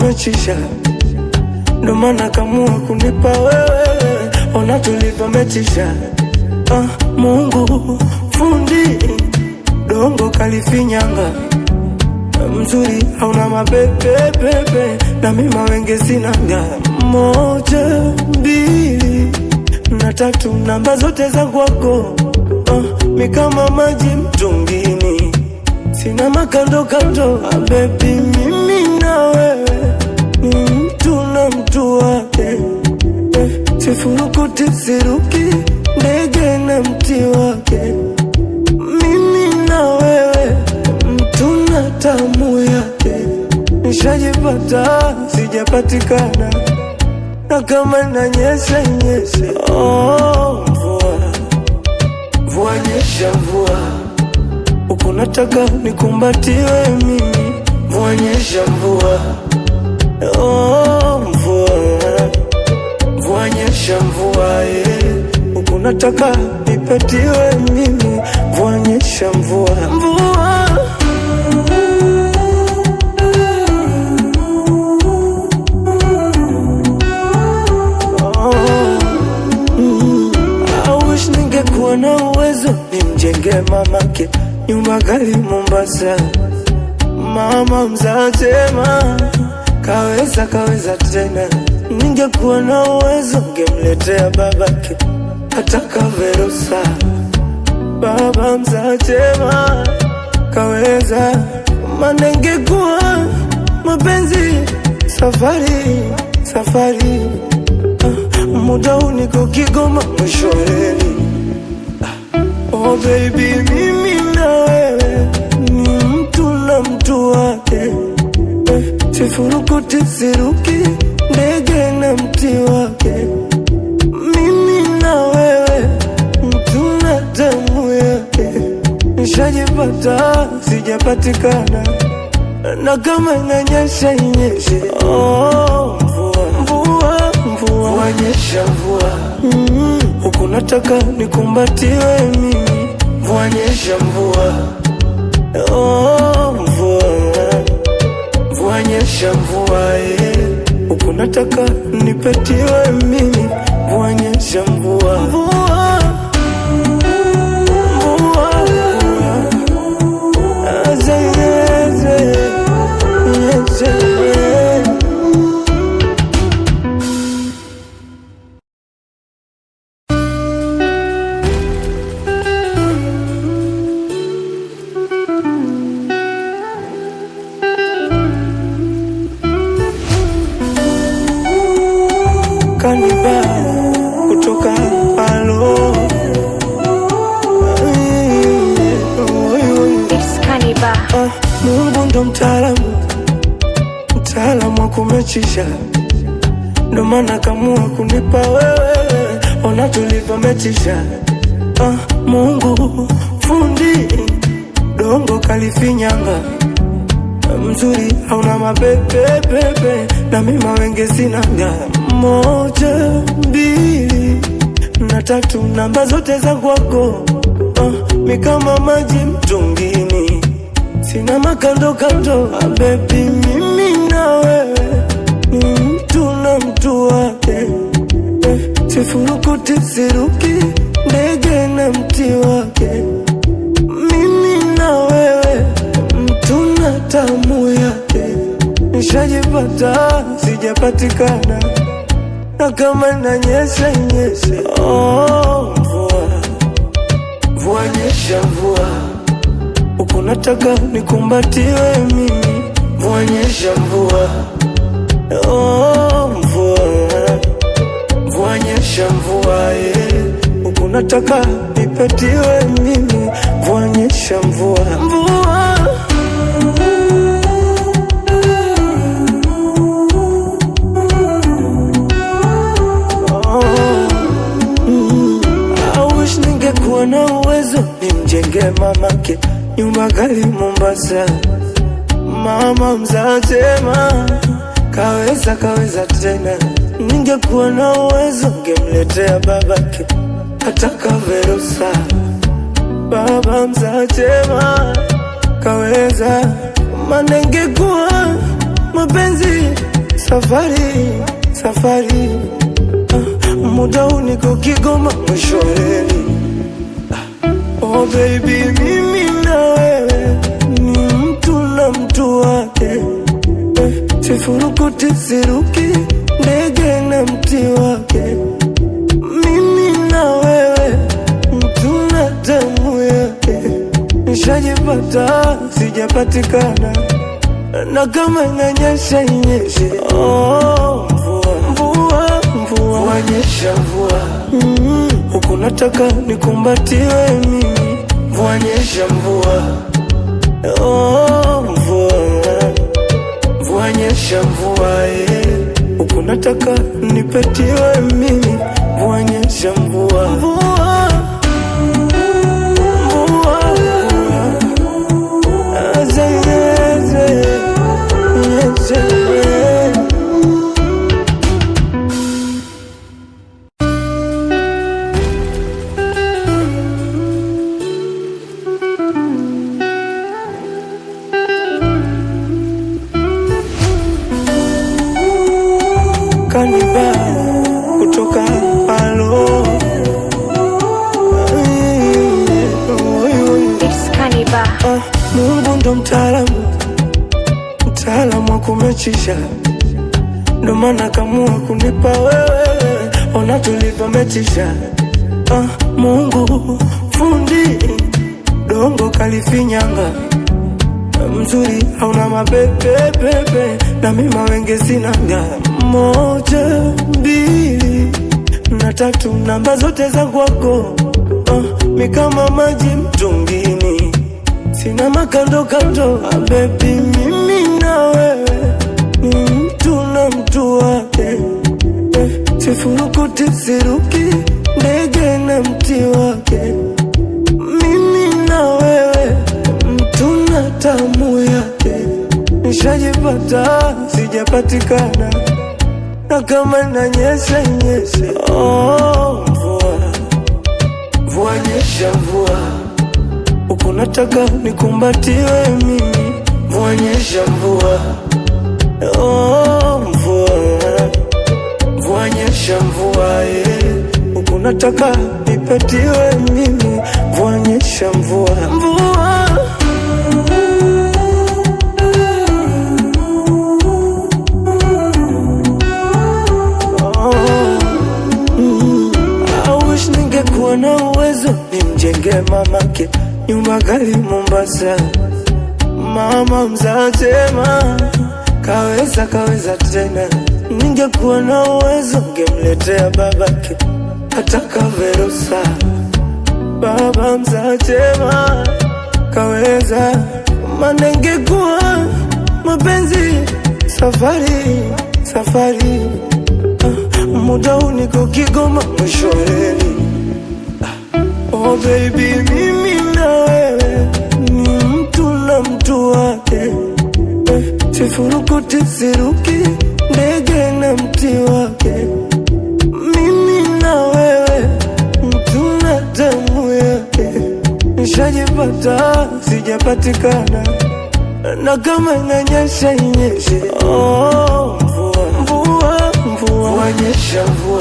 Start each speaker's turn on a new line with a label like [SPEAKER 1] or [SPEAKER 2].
[SPEAKER 1] kumechisha, ndo maana kamua kunipa wewe. Ona tulivyometisha, Mungu fundi dongo kalifinyanga, mzuri hauna mapepe na mima wenge sinanga. 1, 2 na 3 namba zote za kwako, mikama maji mtungini, sina makando kando. Baby mimi na wewe ni mtu na mtu wake, sifurukuti siruki ndege na mti wake. Mimi na wewe mtu na tamu yake, nishajipata sijapatikana, na kama nanyesha nyesha. Mvua nyesha mvua, uko nataka nikumbatiwe mimi. Mvua nyesha mvua, mvua nyesha mvua, uko nataka nipatiwe mimi. Mvua nyesha mvua, ningekuwa na uwezo nimjenge mamake nyumba gali Mombasa. Mama mzatema kaweza tena, ningekuwa na uwezo ngemletea babake hata Kaverusa. Baba mzatema kaweza, manengekuwa mapenzi safari, muda uniko Kigoma mwishoreni. Oh baby mimi na wewe ni mtu na mtu wake, sifurukuti siruki ndege na mti wake. Mimi na wewe mtu na damu yake, nishajipata sijapatikana, na kama inanyesha inyeshe. Mvua nyesha mvua, huku nataka nikumbatiwe mimi. Mvua nyesha mvua, mvua nyesha mvua, huku nataka nipatiwe mimi. Mvua nyesha mvua, Kaniba kutoka Alo.
[SPEAKER 2] It's Kaniba.
[SPEAKER 1] Mungu ndo mtaalamu wa kumechisha, ndo maana kamua kunipa wewe. Ona tulivyometisha, Mungu fundi dongo kalifinyanga, mzuri hauna mapepe na mima wenge sinanga. 1, 2 na 3 namba zote za kwako, mikama maji mtungini, sina makando kando. Baby mimi na wewe ni mtu na mtu wake, sifurukuti siruki ndege na mti wake. Mimi na wewe mtu na tamu yake, nishajipata sijapatikana, na kama nanyesha nyesha. Mvua nyesha mvua, uko nataka nikumbatiwe mimi. Mvua nyesha mvua, mvua nyesha mvua, uko nataka nipatiwe mimi. Mvua nyesha mvua, ningekuwa na uwezo nimjenge mamake nyumba gali Mombasa. Mama mzatema kaweza tena, ningekuwa na uwezo ngemletea babake hata Kaverusa. Baba mzatema kaweza, manengekuwa mapenzi safari, muda huu niko Kigoma mwishoweni. Oh baby, mimi na wewe ni mtu na mtu wake, sifurukuti siruki ndege na mti wake. Mimi na wewe mtu na damu yake, nishajipata sijapatikana, na kama inanyesha inyeshe. Oh mvua nyesha mvua, huku nataka nikumbatiwe mimi. Mvua nyesha mvua, oh mvua nyesha mvua, huku nataka nipetiwe mimi. Mvua nyesha mvua, Kaniba kutoka Alo.
[SPEAKER 2] It's Kaniba.
[SPEAKER 1] Mungu ndo mtaalamu wa kumechisha, ndo maana kamua kunipa wewe, ona tulivyomechisha. Mungu fundi dongo kalifinyanga, mzuri hauna mapepe, na mima wenge sinanga. 1, 2 na 3, namba zote za kwako, mikama maji mtungini, sina makando kando. Baby, mimi na wewe ni mtu na mtu wake, sifurukuti siruki ndege na mti wake. Mimi na wewe mtu na tamu yake, nishajipata sijapatikana, na kama inanyesha inyeshe. Oh mvua nyesha mvua, huku nataka nikumbatiwe mimi. Mvua nyesha mvua, oh mvua nyesha mvua, huku nataka nipetiwe mimi. Mvua nyesha mvua, ningekuwa na uwezo nimjenge mamake nyumba gali Mombasa. Mama mzatema kaweza tena, ningekuwa na uwezo ngemletea babake hata Kaverusa. Baba mzatema kaweza, maana ingekuwa mapenzi safari, muda huu niko Kigoma mwishoweni. Oh baby, mimi na wewe ni mtu na mtu wake, sifurukuti siruki ndege na mti wake. Mimi na wewe mtu na damu yake, nishajipata sijapatikana, na kama inanyesha inyeshe. Oh mvua nyesha mvua,